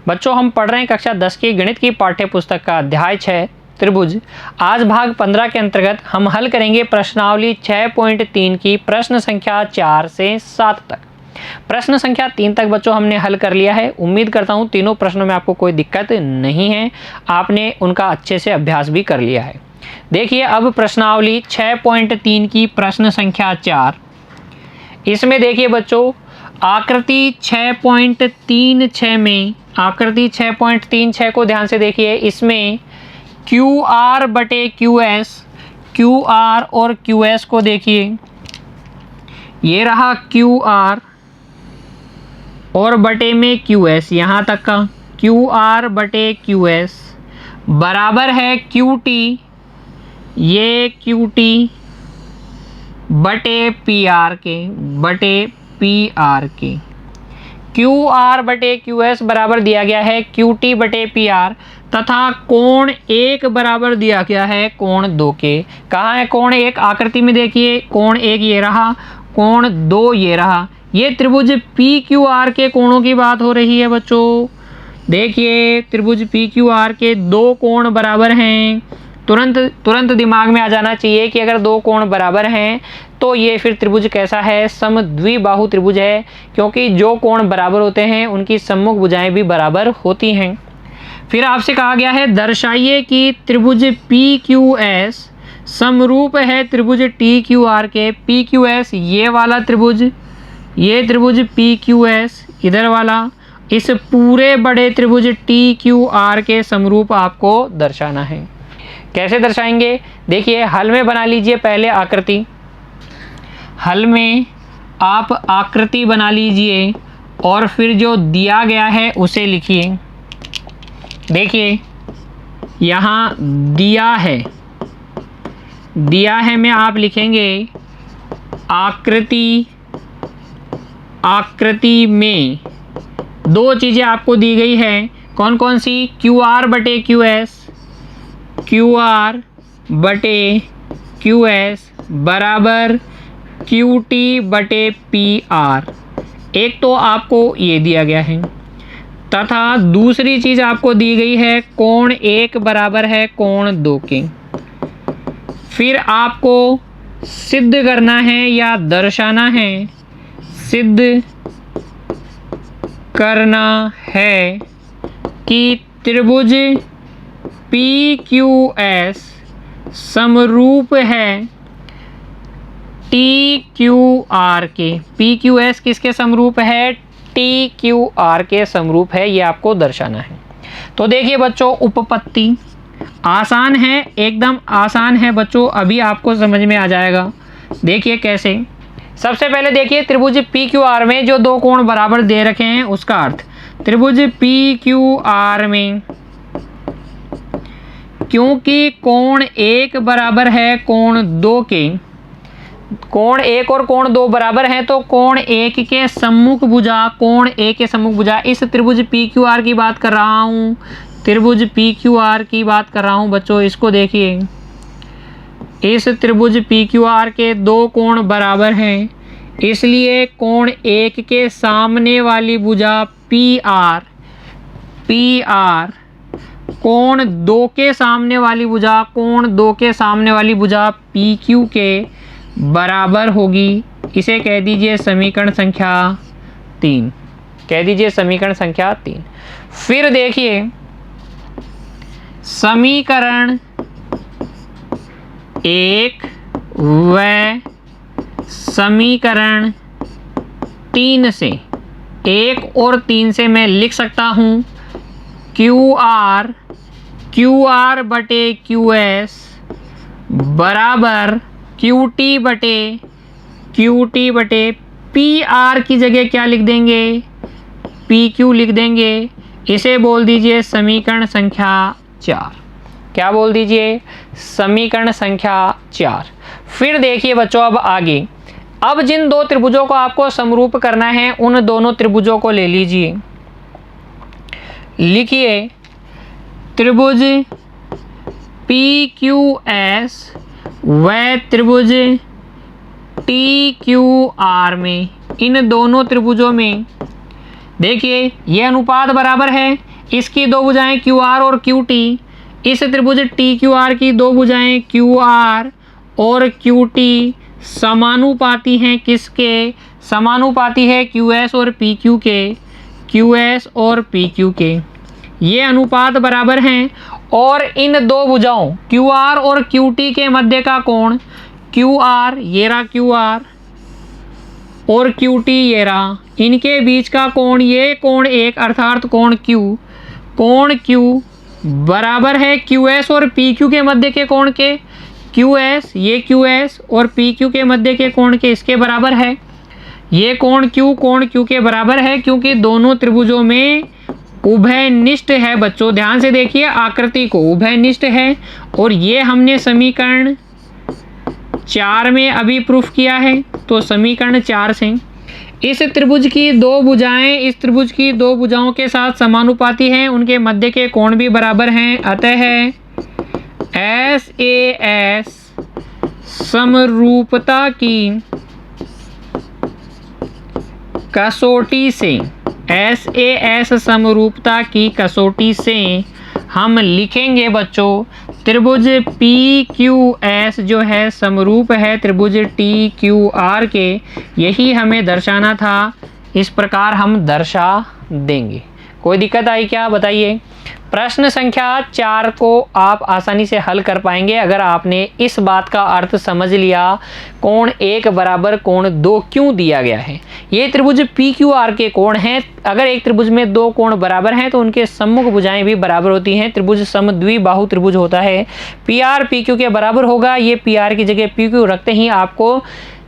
बच्चों हम पढ़ रहे हैं कक्षा 10 की गणित की पाठ्य पुस्तक का अध्याय 6 त्रिभुज। आज भाग 15 के अंतर्गत हम हल करेंगे प्रश्नावली 6.3 की प्रश्न संख्या 4 से 7 तक। प्रश्न संख्या 3 तक बच्चों हमने हल कर लिया है। उम्मीद करता हूँ तीनों प्रश्नों में आपको कोई दिक्कत नहीं है, आपने उनका अच्छे से अभ्यास भी कर लिया है। देखिए अब प्रश्नावली 6.3 की प्रश्न संख्या 4। इसमें देखिए बच्चों आकृति 6.36 में आकृति 6.36 को ध्यान से देखिए। इसमें क्यू आर बटे क्यू एस, क्यू आर और क्यू एस को देखिए, ये रहा क्यू आर और बटे में क्यू एस, यहाँ तक का क्यू आर बटे क्यू एस बराबर है क्यू टी, ये क्यू टी बटे पी आर के, बटे पी आर के। क्यू आर बटे क्यू एस बराबर दिया गया है क्यू टी बटे पी आर तथा कोण 1 बराबर दिया गया है कोण 2 के। कहाँ है कोण 1? आकृति में देखिए कोण 1 ये रहा, कोण 2 ये रहा। ये त्रिभुज पी क्यू आर के कोणों की बात हो रही है बच्चों। देखिए त्रिभुज पी क्यू आर के 2 कोण बराबर हैं। तुरंत दिमाग में आ जाना चाहिए कि अगर 2 कोण बराबर हैं तो ये फिर त्रिभुज कैसा है? समद्विबाहु त्रिभुज है, क्योंकि जो कोण बराबर होते हैं उनकी सम्मुख भुजाएं भी बराबर होती हैं। फिर आपसे कहा गया है दर्शाइए कि त्रिभुज पी क्यू एस समरूप है त्रिभुज टी क्यू आर के। पी क्यू एस ये वाला त्रिभुज, ये त्रिभुज पी क्यू एस इधर वाला, इस पूरे बड़े त्रिभुज टी क्यू आर के समरूप आपको दर्शाना है। कैसे दर्शाएंगे? देखिए हल में बना लीजिए पहले आकृति। हल में आप आकृति बना लीजिए और फिर जो दिया गया है उसे लिखिए। देखिए यहाँ दिया है में आप लिखेंगे आकृति में 2 चीज़ें आपको दी गई है। कौन कौन सी? क्यू आर बटे क्यू एस, क्यू आर बटे क्यू एस बराबर क्यू टी बटे पी आर। एक तो आपको ये दिया गया है तथा दूसरी चीज़ आपको दी गई है कोण 1 बराबर है कोण 2 के। फिर आपको सिद्ध करना है या दर्शाना है, सिद्ध करना है कि त्रिभुज पी क्यू एस समरूप है टी क्यू आर के। पी क्यू एस किसके समरूप है? टी क्यू आर के समरूप है, ये आपको दर्शाना है। तो देखिए बच्चों उपपत्ति आसान है, एकदम आसान है बच्चों, अभी आपको समझ में आ जाएगा। देखिए कैसे। सबसे पहले देखिए त्रिभुज पी क्यू आर में जो 2 कोण बराबर दे रखे हैं उसका अर्थ। त्रिभुज पी क्यू आर में क्योंकि कोण 1 बराबर है कोण 2 के, कोण 1 और कोण 2 बराबर हैं तो कोण 1 के सम्मुख भुजा, कोण 1 के सम्मुख भुजा, इस त्रिभुज पी क्यू आर की बात कर रहा हूँ, त्रिभुज पी क्यू आर की बात कर रहा हूँ बच्चों। इसको देखिए, इस त्रिभुज पी क्यू आर के 2 कोण बराबर हैं, इसलिए कोण 1 के सामने वाली भुजा पी आर कोण 2 के सामने वाली भुजा, कोण 2 के सामने वाली भुजा पी क्यू के बराबर होगी। इसे कह दीजिए समीकरण संख्या 3, कह दीजिए समीकरण संख्या 3। फिर देखिए समीकरण 1 व समीकरण 3 से, 1 और 3 से मैं लिख सकता हूँ क्यू आर बटे क्यू एस बराबर क्यू टी बटे पी आर की जगह क्या लिख देंगे? पी क्यू लिख देंगे। इसे बोल दीजिए समीकरण संख्या 4। क्या बोल दीजिए? समीकरण संख्या 4। फिर देखिए बच्चों अब आगे, अब जिन 2 त्रिभुजों को आपको समरूप करना है उन दोनों त्रिभुजों को ले लीजिए। लिखिए त्रिभुज पी क्यू एस व त्रिभुज टी क्यू आर में, इन दोनों त्रिभुजों में देखिए ये अनुपात बराबर है, इसकी दो भुजाएं क्यू आर और क्यू टी, इस त्रिभुज टी क्यू आर की दो भुजाएं क्यू आर और क्यू टी समानुपाती हैं किसके? समानुपाती है क्यू एस और पी क्यू के, क्यू एस और पी क्यू के। ये अनुपात बराबर हैं और इन दो भुजाओं क्यू आर और क्यू टी के मध्य का कोण क्यू आर, ये रहा क्यू आर, और क्यू टी ये रहा, इनके बीच का कोण, ये कोण एक अर्थात कोण क्यू बराबर है क्यू एस और पी क्यू के मध्य के कोण के, क्यू एस, ये क्यू एस और पी क्यू के मध्य के कोण के इसके बराबर है। ये कोण क्यू के बराबर है क्योंकि दोनों त्रिभुजों में उभयनिष्ठ है। बच्चों ध्यान से देखिए आकृति को, उभयनिष्ठ है। और ये हमने समीकरण 4 में अभी प्रूफ किया है। तो समीकरण 4 से इस त्रिभुज की दो भुजाएं इस त्रिभुज की दो भुजाओं के साथ समानुपाती हैं, उनके मध्य के कोण भी बराबर हैं। अतः एस ए एस समरूपता की कसौटी से, एस ए एस समरूपता की कसौटी से हम लिखेंगे बच्चों त्रिभुज पी क्यू एस जो है समरूप है त्रिभुज टी क्यू आर के। यही हमें दर्शाना था, इस प्रकार हम दर्शा देंगे। कोई दिक्कत आई क्या बताइए? प्रश्न संख्या 4 को आप आसानी से हल कर पाएंगे अगर आपने इस बात का अर्थ समझ लिया कोण 1 बराबर कोण 2 क्यों दिया गया है। ये त्रिभुज पी क्यू आर के कोण हैं। अगर एक त्रिभुज में दो कोण बराबर हैं तो उनके सम्मुख भुजाएं भी बराबर होती हैं। त्रिभुज समद्विबाहु त्रिभुज होता है। पी आर पी क्यू के बराबर होगा। ये पी आर की जगह पी क्यू रखते ही आपको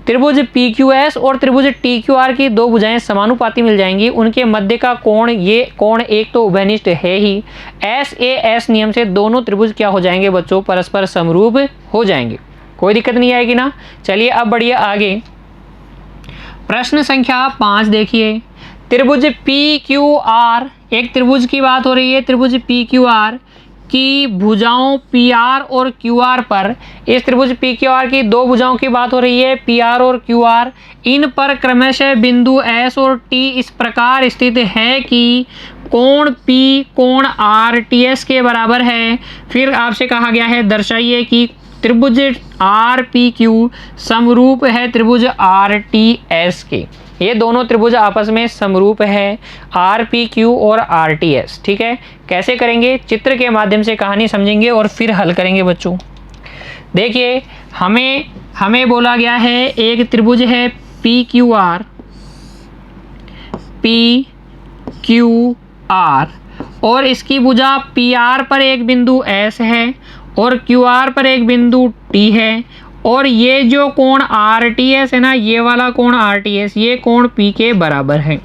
त्रिभुज पी क्यू एस और त्रिभुज टी क्यू आर की दो भुजाएं समानुपाती मिल जाएंगी। उनके मध्य का कोण, ये कोण एक तो उभयनिष्ठ है ही। एस ए एस नियम से दोनों त्रिभुज क्या हो जाएंगे बच्चों? परस्पर समरूप हो जाएंगे। कोई दिक्कत नहीं आएगी ना। चलिए अब बढ़िए आगे। प्रश्न संख्या 5 देखिए। त्रिभुज पी क्यू आर, एक त्रिभुज की बात हो रही है। त्रिभुज पी क्यू आर की भुजाओं पी आर और क्यू आर पर, इस त्रिभुज पी क्यू आर की दो भुजाओं की बात हो रही है, पी आर और क्यू आर। इन पर क्रमशः बिंदु एस और टी इस प्रकार स्थित है कि कोण पी कोण आर टी एस के बराबर है। फिर आपसे कहा गया है दर्शाइए कि त्रिभुज आर पी क्यू समरूप है त्रिभुज आर टी एस के। ये दोनों त्रिभुज आपस में समरूप है, आर पी क्यू और आर टी एस। ठीक है, कैसे करेंगे? चित्र के माध्यम से कहानी समझेंगे और फिर हल करेंगे बच्चों। देखिए हमें बोला गया है एक त्रिभुज है पी क्यू आर और इसकी भुजा पी आर पर एक बिंदु एस है और क्यू आर पर एक बिंदु टी है। और ये जो कोण आर टी एस है ना, ये वाला कोण आर टी एस, ये कोण पी के बराबर है।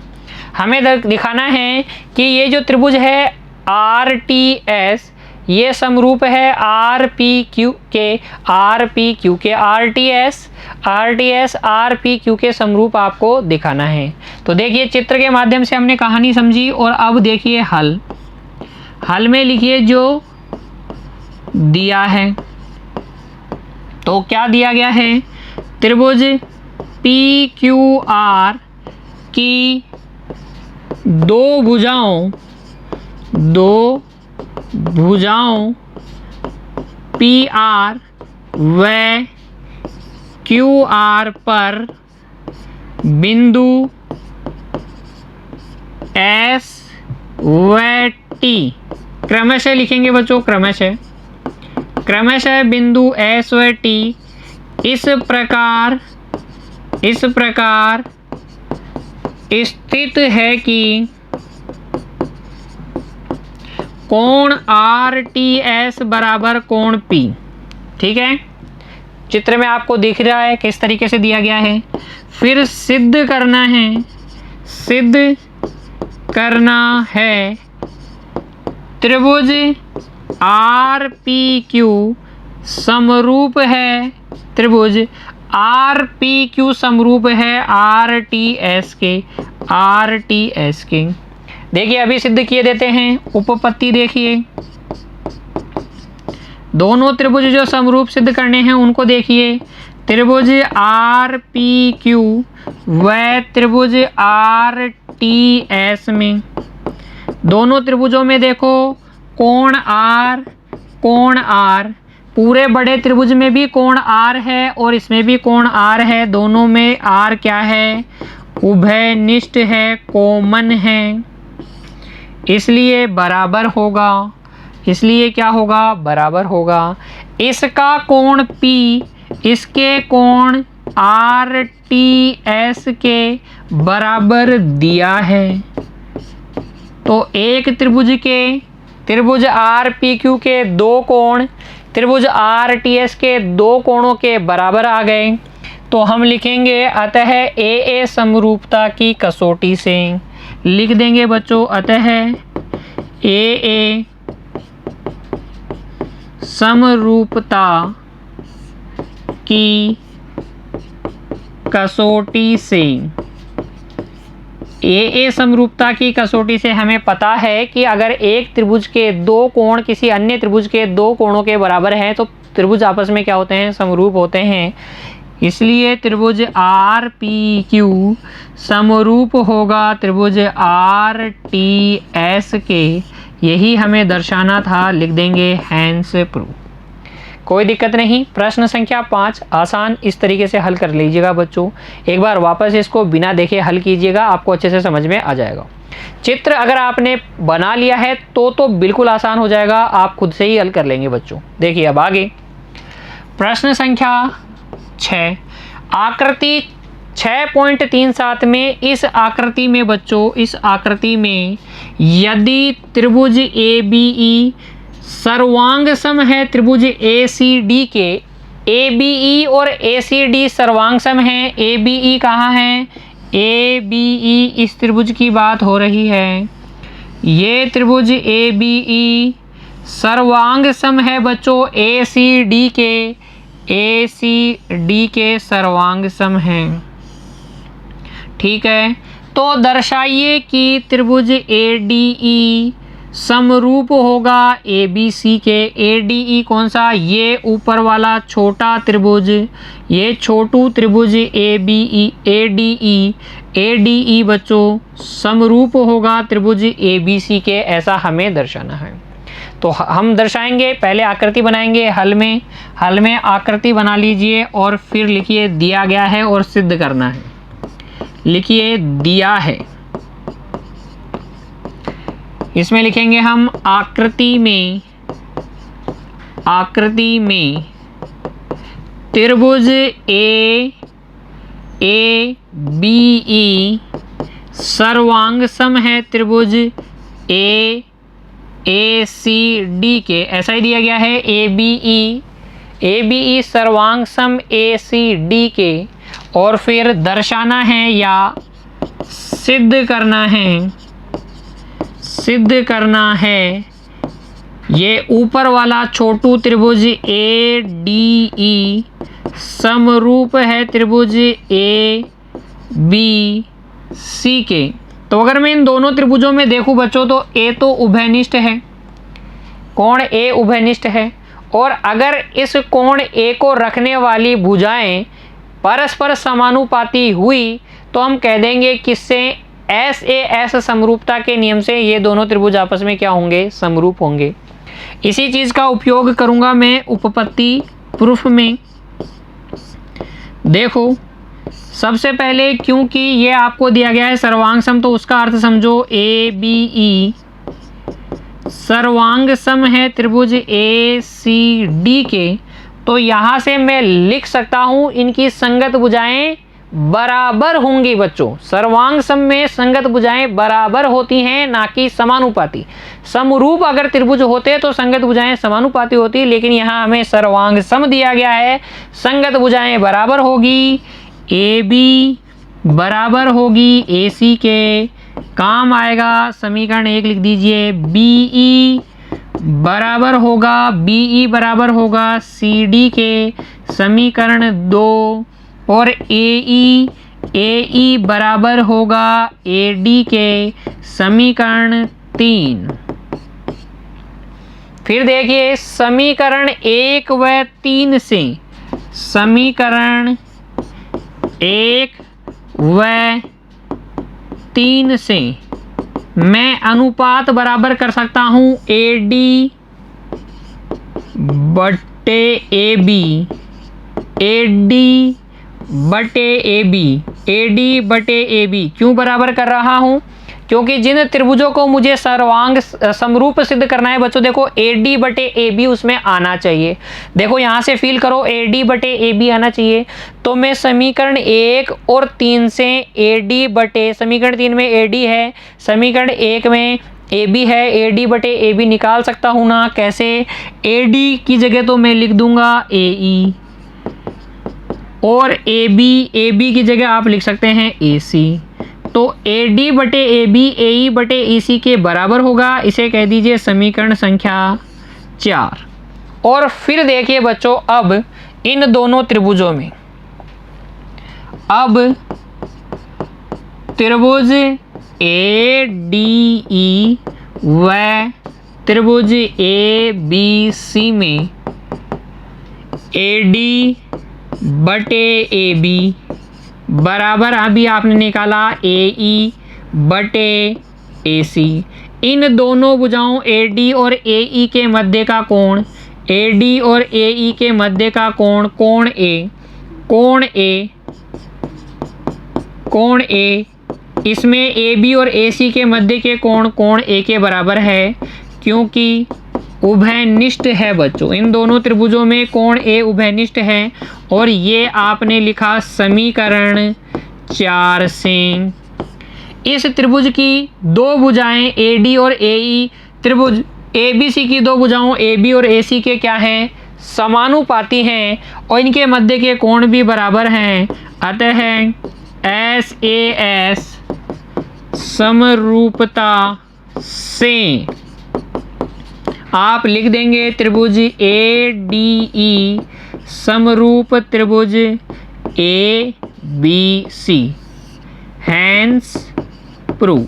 हमें दिखाना है कि ये जो त्रिभुज है आर टी एस ये समरूप है आर पी क्यू के, आर पी क्यू के। R T S R P Q के समरूप आपको दिखाना है। तो देखिए चित्र के माध्यम से हमने कहानी समझी और अब देखिए हल में लिखिए जो दिया है। तो क्या दिया गया है? त्रिभुज पी क्यू आर की दो भुजाओं पी आर व क्यू आर पर बिंदु एस व टी, क्रमशः लिखेंगे बच्चों, क्रमशः बिंदु एस व टी इस प्रकार स्थित है कि कोण आर टी एस बराबर कोण पी। ठीक है, चित्र में आपको दिख रहा है किस तरीके से दिया गया है। फिर सिद्ध करना है त्रिभुज आर पी क्यू समरूप है त्रिभुज आर पी क्यू समरूप है आर टी एस के। देखिए अभी सिद्ध किए देते हैं। उपपत्ति देखिए, दोनों त्रिभुज जो समरूप सिद्ध करने हैं उनको देखिए। त्रिभुज आर पी क्यू व त्रिभुज आर टी एस में दोनों त्रिभुजों में देखो कोण आर, कोण आर, पूरे बड़े त्रिभुज में भी कोण आर है और इसमें भी कोण आर है। दोनों में आर क्या है? उभयनिष्ठ है, कॉमन है, इसलिए बराबर होगा। इसलिए क्या होगा? बराबर होगा। इसका कोण P इसके कोण आर टी एस के बराबर दिया है। तो एक त्रिभुज आर पी क्यू के दो कोण त्रिभुज आर टी एस के दो कोणों के बराबर आ गए। तो हम लिखेंगे अतः ए समरूपता की कसौटी से लिख देंगे बच्चों, अतः ए समरूपता की कसौटी से, ए समरूपता की कसौटी से हमें पता है कि अगर एक त्रिभुज के दो कोण किसी अन्य त्रिभुज के दो कोणों के बराबर हैं तो त्रिभुज आपस में क्या होते हैं? समरूप होते हैं। इसलिए त्रिभुज आर पी क्यू समरूप होगा त्रिभुज आर टी एस के। यही हमें दर्शाना था, लिख देंगे हैंस प्रूफ। कोई दिक्कत नहीं। प्रश्न संख्या 5 आसान इस तरीके से हल कर लीजिएगा बच्चों। एक बार वापस इसको बिना देखे हल कीजिएगा, आपको अच्छे से समझ में आ जाएगा। चित्र अगर आपने बना लिया है तो बिल्कुल आसान हो जाएगा, आप खुद से ही हल कर लेंगे बच्चों। देखिए अब आगे प्रश्न संख्या 6, आकृति 6.37 में इस आकृति में बच्चों, इस आकृति में यदि त्रिभुज ए बी ई सर्वांग सम है त्रिभुज ए सी डी के, ए बी ई और ए सी डी सर्वांग सम है। ए बी ई कहाँ है? ए बी ई इस त्रिभुज की बात हो रही है। ये त्रिभुज ए बी ई सर्वांग सम है बच्चों ए सी डी के, ए सी डी के सर्वांग सम है। ठीक है, तो दर्शाइए कि त्रिभुज ए डी ई समरूप होगा ए बी सी के। ए डी ई कौन सा? ये ऊपर वाला छोटा त्रिभुज, ये छोटू त्रिभुज A B E, A D E, A D E बच्चों समरूप होगा त्रिभुज ए बी सी के, ऐसा हमें दर्शाना है। तो हम दर्शाएंगे, पहले आकृति बनाएंगे हल में आकृति बना लीजिए और फिर लिखिए दिया गया है और सिद्ध करना है। लिखिए दिया है, इसमें लिखेंगे हम आकृति में त्रिभुज ए बी ई सर्वांग सम है त्रिभुज ए सी डी के, ऐसा ही दिया गया है। ए बी ई सर्वांग सम ए सी डी के, और फिर दर्शाना है या सिद्ध करना है ये ऊपर वाला छोटू त्रिभुज ए डी ई समरूप है त्रिभुज ए बी सी के। तो अगर मैं इन दोनों त्रिभुजों में देखूं बच्चों तो ए तो उभयनिष्ठ है, कोण ए उभयनिष्ठ है, और अगर इस कोण ए को रखने वाली भुजाएं परस्पर समानुपाती हुई तो हम कह देंगे किससे? एस ए एस समरूपता के नियम से ये दोनों त्रिभुज आपस में क्या होंगे? समरूप होंगे। इसी चीज़ का उपयोग करूंगा मैं उपपत्ति प्रूफ में। देखो सबसे पहले क्योंकि ये आपको दिया गया है सर्वांग सम, तो उसका अर्थ समझो ए बी ई सर्वांग सम है त्रिभुज ए सी डी के, तो यहाँ से मैं लिख सकता हूँ इनकी संगत भुजाएं बराबर होंगी बच्चों। सर्वांग सम में संगत भुजाएं बराबर होती हैं, ना कि समानुपाती। समरूप अगर त्रिभुज होते तो संगत भुजाएं समानुपाती होती, लेकिन यहाँ हमें सर्वांग सम दिया गया है, संगत भुजाएं बराबर होगी। ए बी बराबर होगी ए सी के, काम आएगा समीकरण 1 लिख दीजिए। बी ई बराबर होगा सी डी के, समीकरण 2, और ए ई बराबर होगा ए डी के, समीकरण 3। फिर देखिए समीकरण 1 व 3 से, समीकरण 1 व 3 से मैं अनुपात बराबर कर सकता हूँ AD बटे AB, AD बटे AB, AD बटे AB क्यों बराबर कर रहा हूँ? क्योंकि जिन त्रिभुजों को मुझे सर्वांग समरूप सिद्ध करना है बच्चों, देखो AD बटे AB उसमें आना चाहिए। देखो यहाँ से फील करो AD बटे AB आना चाहिए, तो मैं समीकरण 1 और 3 से AD बटे, समीकरण 3 में AD है, समीकरण 1 में AB है, AD बटे AB निकाल सकता हूँ ना। कैसे? AD की जगह तो मैं लिख दूंगा AE, और AB की जगह आप लिख सकते हैं AC। तो AD बटे AB AE बटे EC के बराबर होगा। इसे कह दीजिए समीकरण संख्या 4। और फिर देखिए बच्चों, अब इन दोनों त्रिभुजों में, अब त्रिभुज ADE व त्रिभुज ABC में AD बटे AB बराबर, अभी आपने निकाला AE बटे AC। इन दोनों भुजाओं AD और AE के मध्य का कोण, AD और AE के मध्य का कोण, कोण A, इसमें AB और AC के मध्य के कोण, कोण A के बराबर है, क्योंकि उभयनिष्ठ है बच्चों। इन दोनों त्रिभुजों में कोण A उभयनिष्ठ है, और ये आपने लिखा समीकरण 4 से। इस त्रिभुज की दो भुजाएं AD और AE, त्रिभुज ABC की दो भुजाओं AB और AC के क्या हैं? समानुपाती हैं, और इनके मध्य के कोण भी बराबर हैं। अतः SAS समरूपता से आप लिख देंगे त्रिभुज ADE समरूप त्रिभुज ABC, हैंस प्रूव।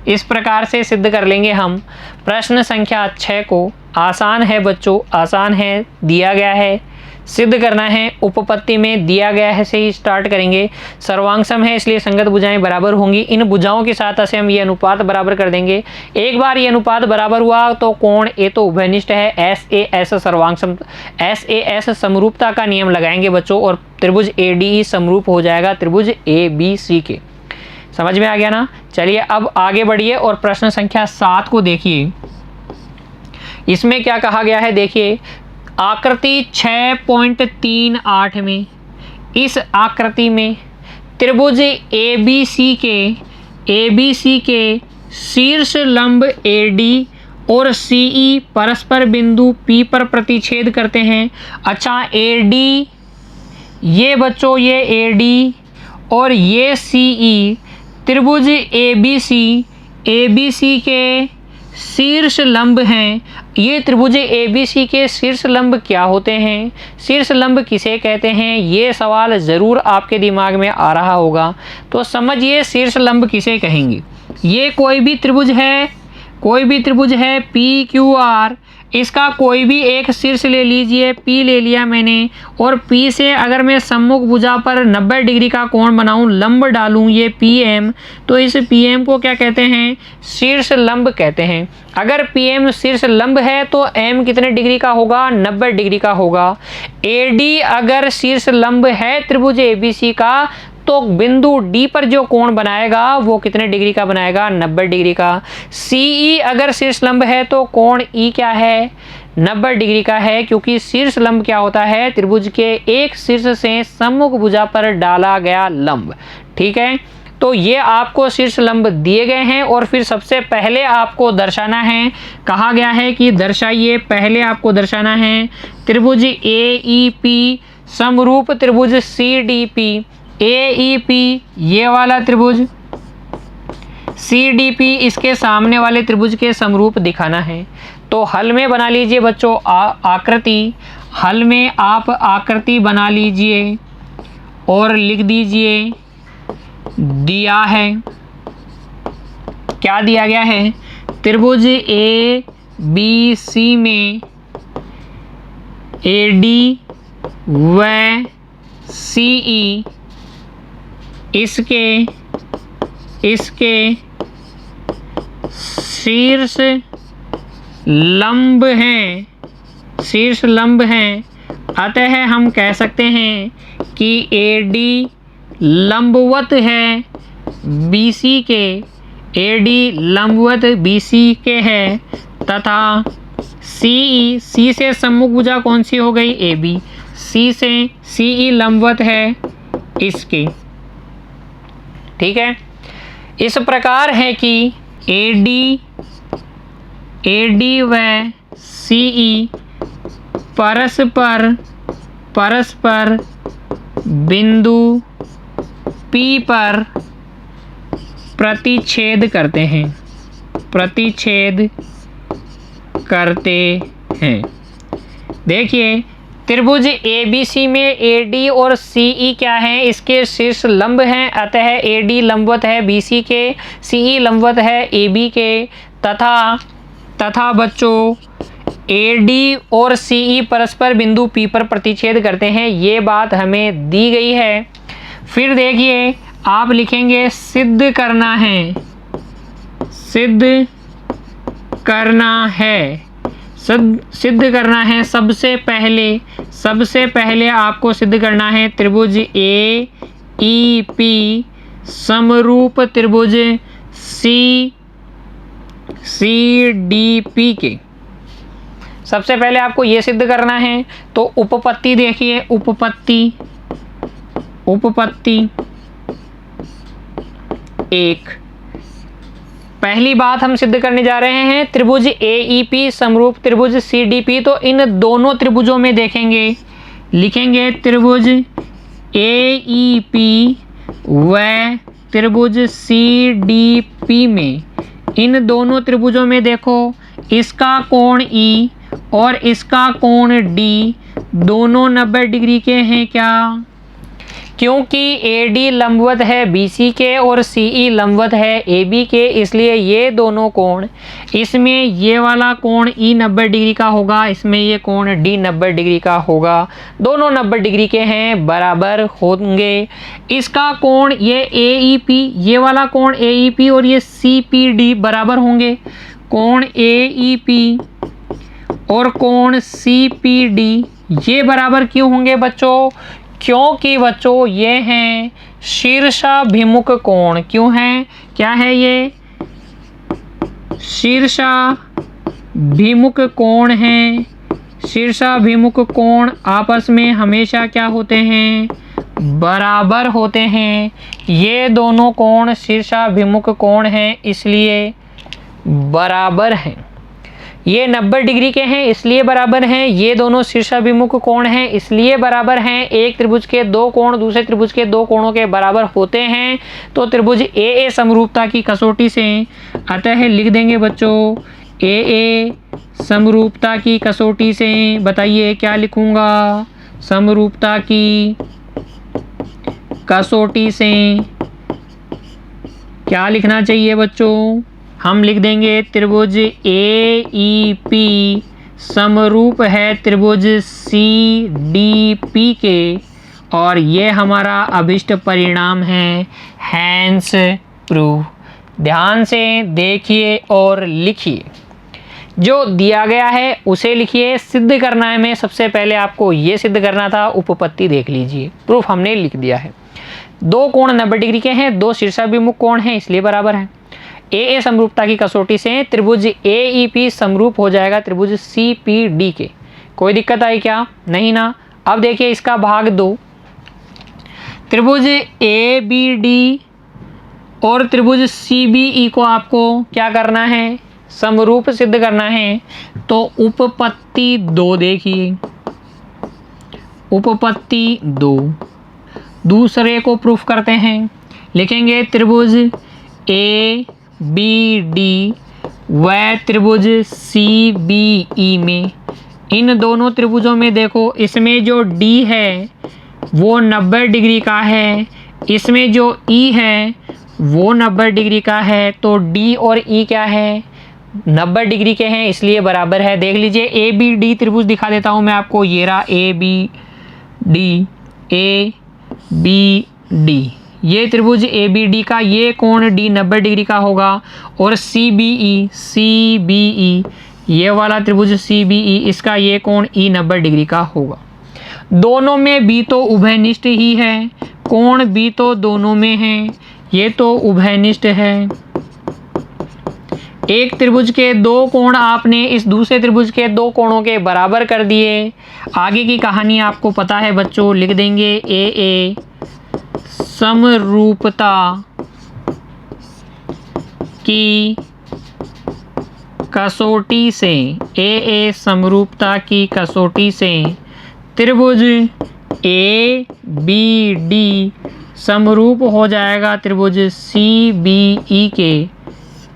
इस प्रकार से सिद्ध कर लेंगे हम प्रश्न संख्या 6 को। आसान है बच्चों, आसान है, दिया गया है, सिद्ध करना है, उपपत्ति में दिया गया है से ही स्टार्ट करेंगे। सर्वांग सम है इसलिए संगत भुजाएं बराबर होंगी। इन भुजाओं के साथ ऐसे हम ये अनुपात बराबर कर देंगे। एक बार ये अनुपात बराबर हुआ तो कोण ए तो उभयनिष्ठ है, SAS सर्वांग सम, SAS समरूपता का नियम लगाएंगे बच्चों, और त्रिभुज ADE समरूप हो जाएगा त्रिभुज ABC के। समझ में आ गया ना? चलिए अब आगे बढ़िए और प्रश्न संख्या 7 को देखिए। इसमें क्या कहा गया है देखिए, आकृति 6.38 में, इस आकृति में त्रिभुज ABC के शीर्ष लंब AD और CE परस्पर बिंदु P पर प्रतिच्छेद करते हैं। अच्छा, AD ये बच्चों, ये AD और ये CE त्रिभुज ABC के शीर्ष लंब हैं। ये त्रिभुज ABC के शीर्ष लंब क्या होते हैं? शीर्ष लंब किसे कहते हैं? ये सवाल ज़रूर आपके दिमाग में आ रहा होगा, तो समझिए शीर्ष लंब किसे कहेंगे। ये कोई भी त्रिभुज है, कोई भी त्रिभुज है PQR, इसका कोई भी एक शीर्ष ले लीजिए, P ले लिया मैंने, और P से अगर मैं सम्मुख भुजा पर 90 डिग्री का कोण बनाऊं, लंब डालूं, ये PM, तो इस PM को क्या कहते हैं? शीर्ष लंब कहते हैं। अगर PM शीर्ष लंब है तो M कितने डिग्री का होगा? 90 डिग्री का होगा। AD अगर शीर्ष लंब है त्रिभुज ABC का, तो बिंदु D पर जो कोण बनाएगा वो कितने डिग्री का बनाएगा? 90 डिग्री का। CE अगर शीर्ष लंब है तो कोण E क्या है? 90 डिग्री का है, क्योंकि शीर्ष लंब क्या होता है? त्रिभुज के एक शीर्ष से सम्मुख भुजा पर डाला गया लंब। ठीक है, तो ये आपको शीर्ष लंब दिए गए हैं, और फिर सबसे पहले आपको दर्शाना है, कहा गया है कि दर्शाइए, पहले आपको दर्शाना है त्रिभुज AEP समरूप त्रिभुज CDP। AEP ये वाला त्रिभुज, CDP इसके सामने वाले त्रिभुज के समरूप दिखाना है। तो हल में बना लीजिए बच्चों आकृति, हल में आप आकृति बना लीजिए और लिख दीजिए, दिया है, क्या दिया गया है? त्रिभुज ABC में AD व CE इसके शीर्ष लंब हैं, शीर्ष लंब हैं, अतः हम कह सकते हैं कि AD लंबवत है BC के, AD लंबवत BC के है, तथा CE, C से सम्मुख भुजा कौन सी हो गई? AB, C से CE लंबवत है इसके। ठीक है, इस प्रकार है कि AD व CE परस्पर बिंदु P पर प्रतिच्छेद करते हैं, प्रतिच्छेद करते हैं। देखिए त्रिभुज ABC में AD और CE क्या है? इसके शीर्ष लंब हैं, अतः AD लंबवत है BC के, CE लंबवत है AB के, तथा बच्चों AD और CE परस्पर बिंदु P पर प्रतिच्छेद करते हैं। ये बात हमें दी गई है। फिर देखिए आप लिखेंगे सिद्ध करना है, सिद्ध करना है, सिद्ध करना है। सबसे पहले आपको सिद्ध करना है त्रिभुज AEP समरूप त्रिभुज CDP के। सबसे पहले आपको ये सिद्ध करना है। तो उपपत्ति देखिए, उपपत्ति एक, पहली बात हम सिद्ध करने जा रहे हैं त्रिभुज AEP समरूप त्रिभुज CDP। तो इन दोनों त्रिभुजों में देखेंगे, लिखेंगे त्रिभुज AEP व त्रिभुज CDP में, इन दोनों त्रिभुजों में देखो इसका कोण E और इसका कोण D दोनों 90 डिग्री के हैं। क्या? क्योंकि AD लंबवत है BC के और CE लंबवत है AB के, इसलिए ये दोनों कोण, इसमें ये वाला कोण E 90 डिग्री का होगा, इसमें ये कोण D 90 डिग्री का होगा। दोनों 90 डिग्री के हैं, बराबर होंगे। इसका कोण ये AEP, ये वाला कोण AEP और ये CPD बराबर होंगे। कोण AEP और कोण CPD ये बराबर क्यों होंगे बच्चों? क्योंकि बच्चों ये हैं शीर्षाभिमुख कोण। क्यों हैं? क्या है ये? शीर्षाभिमुख कोण हैं। शीर्षाभिमुख कोण आपस में हमेशा क्या होते हैं? बराबर होते हैं। ये दोनों कोण शीर्षाभिमुख कोण हैं, इसलिए बराबर हैं। ये 90 डिग्री के हैं इसलिए बराबर हैं। ये दोनों शीर्षाभिमुख कोण हैं इसलिए बराबर हैं। एक त्रिभुज के दो कोण दूसरे त्रिभुज के दो कोणों के बराबर होते हैं। तो त्रिभुज AA समरूपता की कसौटी से, अतः लिख देंगे बच्चों AA समरूपता की कसौटी से। बताइए क्या लिखूंगा? समरूपता की कसौटी से क्या लिखना चाहिए बच्चों? हम लिख देंगे त्रिभुज AEP समरूप है त्रिभुज CDP के, और ये हमारा अभिष्ट परिणाम है, हैंस प्रूफ। ध्यान से देखिए और लिखिए, जो दिया गया है उसे लिखिए। सिद्ध करना है में सबसे पहले आपको ये सिद्ध करना था, उपपत्ति देख लीजिए। प्रूफ हमने लिख दिया है। दो कोण 90 डिग्री के हैं, दो शीर्षाभिमुख कोण हैं, इसलिए बराबर है। AA समरूपता की कसौटी से त्रिभुज AEP समरूप हो जाएगा त्रिभुज CPD के। कोई दिक्कत आई क्या? नहीं ना। अब देखिए इसका भाग 2, त्रिभुज ABD और त्रिभुज CBE को आपको क्या करना है? समरूप सिद्ध करना है। तो उपपत्ति 2 देखिए, उपपत्ति 2 दूसरे को प्रूफ करते हैं। लिखेंगे त्रिभुज ABD व त्रिभुज CBE में, इन दोनों त्रिभुजों में देखो इसमें जो D है वो 90 डिग्री का है, इसमें जो E है वो 90 डिग्री का है। तो D और E क्या है? 90 डिग्री के हैं, इसलिए बराबर है। देख लीजिए ABD त्रिभुज दिखा देता हूँ मैं आपको। ये रहा ABD, ये त्रिभुज ABD का ये कोण D 90 डिग्री का होगा, और CBE ये वाला त्रिभुज CBE इसका ये कोण E 90 डिग्री का होगा। दोनों में B तो उभयनिष्ठ ही है, कोण B तो दोनों में है, ये तो उभयनिष्ठ है। एक त्रिभुज के दो कोण आपने इस दूसरे त्रिभुज के दो कोणों के बराबर कर दिए। आगे की कहानी आपको पता है बच्चों, लिख देंगे AA समरूपता की कसौटी से, AA समरूपता की कसौटी से त्रिभुज ABD समरूप हो जाएगा त्रिभुज CBE के,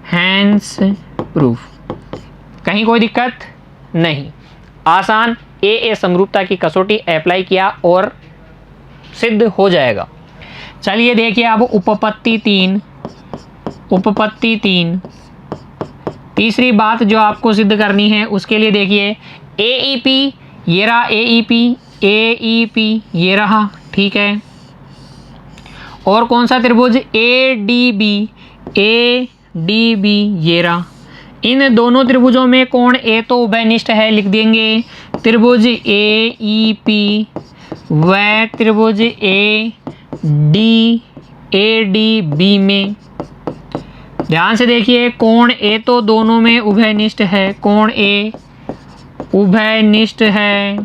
हैंस प्रूफ। कहीं कोई दिक्कत नहीं, आसान। AA समरूपता की कसौटी अप्लाई किया और सिद्ध हो जाएगा। चलिए देखिए अब उपपत्ति 3। तीसरी बात जो आपको सिद्ध करनी है उसके लिए देखिए AEP ये रहा, AEP ये रहा, ठीक है। और कौन सा त्रिभुज ADB ये रहा। इन दोनों त्रिभुजों में कोण A तो उभयनिष्ठ है, लिख देंगे त्रिभुज AEP व त्रिभुज ADB में। ध्यान से देखिए, कोण A तो दोनों में उभयनिष्ठ है, कोण A उभयनिष्ठ है,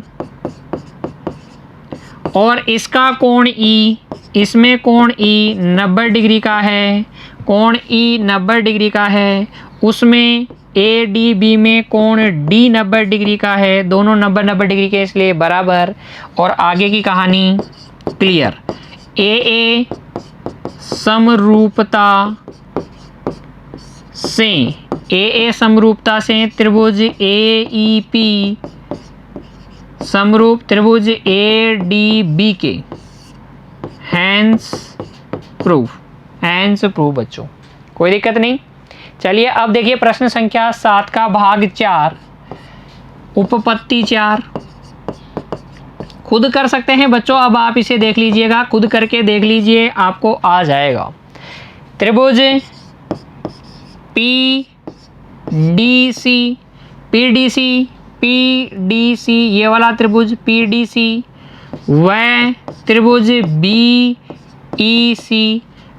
और इसका कोण E, इसमें कोण E 90 डिग्री का है, कोण E 90 डिग्री का है, उसमें ADB में कोण D 90 डिग्री का है, दोनों 90 डिग्री के इसलिए बराबर। और आगे की कहानी क्लियर। AA समरूपता से त्रिभुज AEP समरूप त्रिभुज ADB के, हैंस प्रूफ बच्चों, कोई दिक्कत नहीं। चलिए अब देखिए प्रश्न संख्या 7 का भाग 4, उपपत्ति 4। खुद कर सकते हैं बच्चों, अब आप इसे देख लीजिएगा, खुद करके देख लीजिए, आपको आ जाएगा। त्रिभुज PDC ये वाला त्रिभुज PDC व त्रिभुज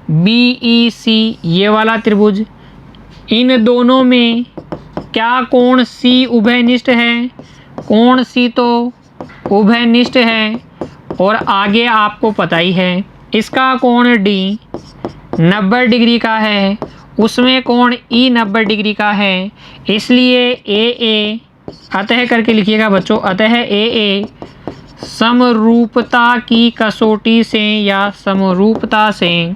BEC ये वाला त्रिभुज, इन दोनों में क्या कोण C उभयनिष्ठ है? कोण C तो उभयनिष्ठ है, और आगे आपको पता ही है इसका कोण D 90 डिग्री का है, उसमें कोण E 90 डिग्री का है, इसलिए AA अतः करके लिखिएगा बच्चों, अतः AA समरूपता की कसौटी से या समरूपता से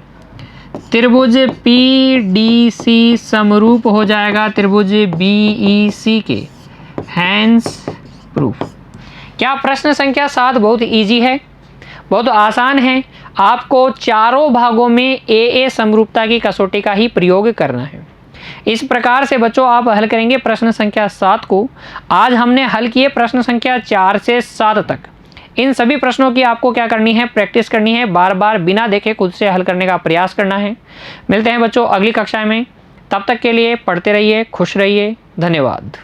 त्रिभुज PDC समरूप हो जाएगा त्रिभुज BEC के, हैंस प्रूफ। क्या प्रश्न संख्या 7 बहुत इजी है, बहुत आसान है। आपको चारों भागों में AA समरूपता की कसौटी का ही प्रयोग करना है। इस प्रकार से बच्चों आप हल करेंगे प्रश्न संख्या 7 को। आज हमने हल किए प्रश्न संख्या 4 से 7 तक। इन सभी प्रश्नों की आपको क्या करनी है, प्रैक्टिस करनी है, बार बार बिना देखे खुद से हल करने का प्रयास करना है। मिलते हैं बच्चों अगली कक्षा में, तब तक के लिए पढ़ते रहिए, खुश रहिए, धन्यवाद।